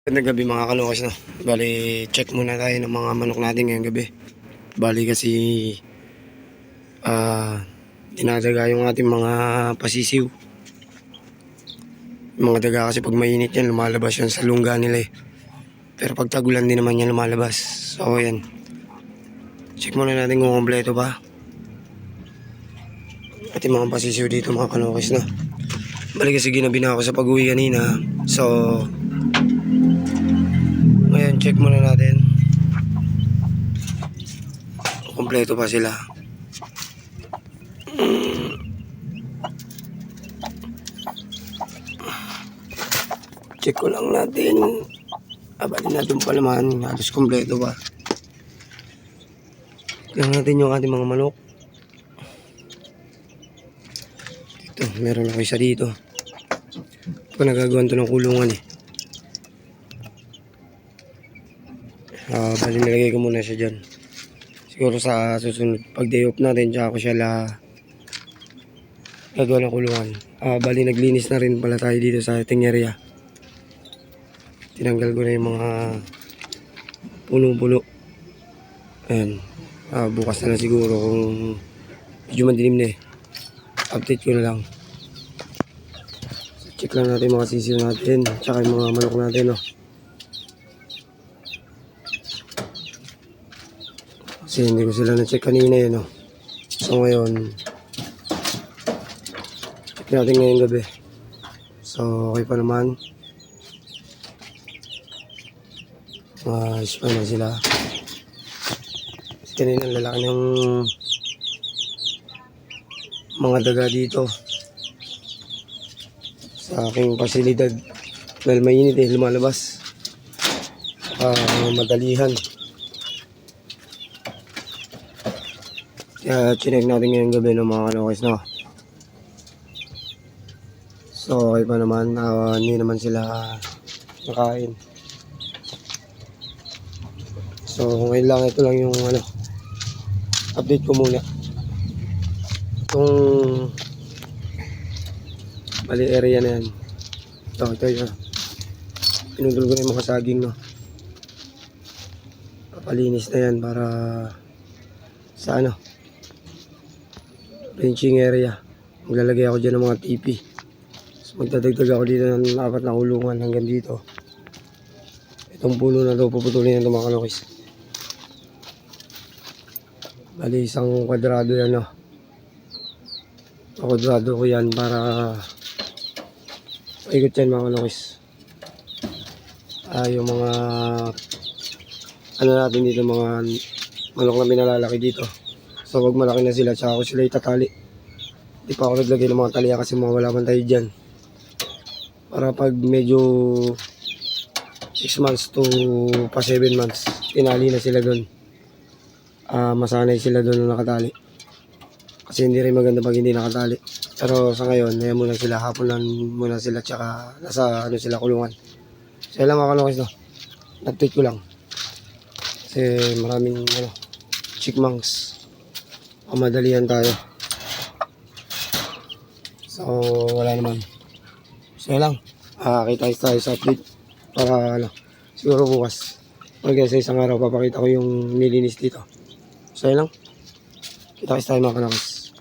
Magandang gabi mga kalukas no. Bali, check muna tayo ng mga manok natin ngayong gabi. Bali kasi dinadaga yung ating mga pasisiw. Yung mga daga kasi pag mainit yan, lumalabas yan sa lungga nila eh. Pero pag tagulan din naman yan lumalabas. So yan. Check muna natin kung kompleto pa at yung mga pasisiw dito mga kalukas no. Bali kasi ginabi na ako sa pag-uwi kanina. So ngayon, check muna natin kompleto pa sila. Check ko lang natin. Abalin natin palaman. Halos kompleto pa. Tignan natin yung ating mga manok. Dito, meron ako isa dito. Ito nagagawan to ng kulungan eh. Bali nilagay ko muna siya dyan. Siguro sa susunod pag day off natin tsaka ko siya gagawa ng kulungan. Bali naglinis na rin pala tayo dito sa ating area. Tinanggal ko na yung mga puno-puno. Ayan. Bukas na lang siguro kung medyo madilim na eh. Update ko na lang. So, check lang natin mga sisiw natin tsaka yung mga manok natin no. Kasi hindi ko sila na-check kanina yun no. So ngayon check natin ngayong gabi. So okay pa naman. Ayos pa naman sila. Kasi kanina lalaki ng mga daga dito sa aking pasilidad. Dahil mainit eh, lumalabas. Madalihan. Kaya chinek natin ngayong gabi ng mga kalokis no. So okay pa naman, hindi naman sila nakain. So ngayon lang, ito lang yung update ko muna. Itong bali area na yan. Ito yun. Pinudol ko na yung mga saging no. Papalinis na yan para sa ranching area. Maglalagay ako dyan ng mga tipi. So, magdadagdag ako dito ng 4 na kulungan hanggang dito. Itong puno na ito puputulin ng mga kalokis. Bali isang kwadrado yan no. Kwadrado ko yan para ikot yan mga kalokis. Yung mga natin dito, mga manok na minalalaki dito. So wag malaki na sila, tsaka ako sila itatali. Hindi pa ako naglagay ng mga taliya kasi mawala man tayo dyan. Para pag medyo 6 months to pa 7 months, tinali na sila doon. Masanay sila doon na nakatali. Kasi hindi rin maganda pag hindi nakatali. Pero sa ngayon, ngayon muna sila, hapon lang muna sila, tsaka nasa sila kulungan. So lang mga kalokis no. Nag-tweet ko lang. Kasi maraming chickmunks. Madalian tayo. So wala naman. So lang. Kita tayo sa update. Para siguro bukas. Pag sa isang araw papakita ko yung nilinis dito. So lang. Kita tayo mga kalokis.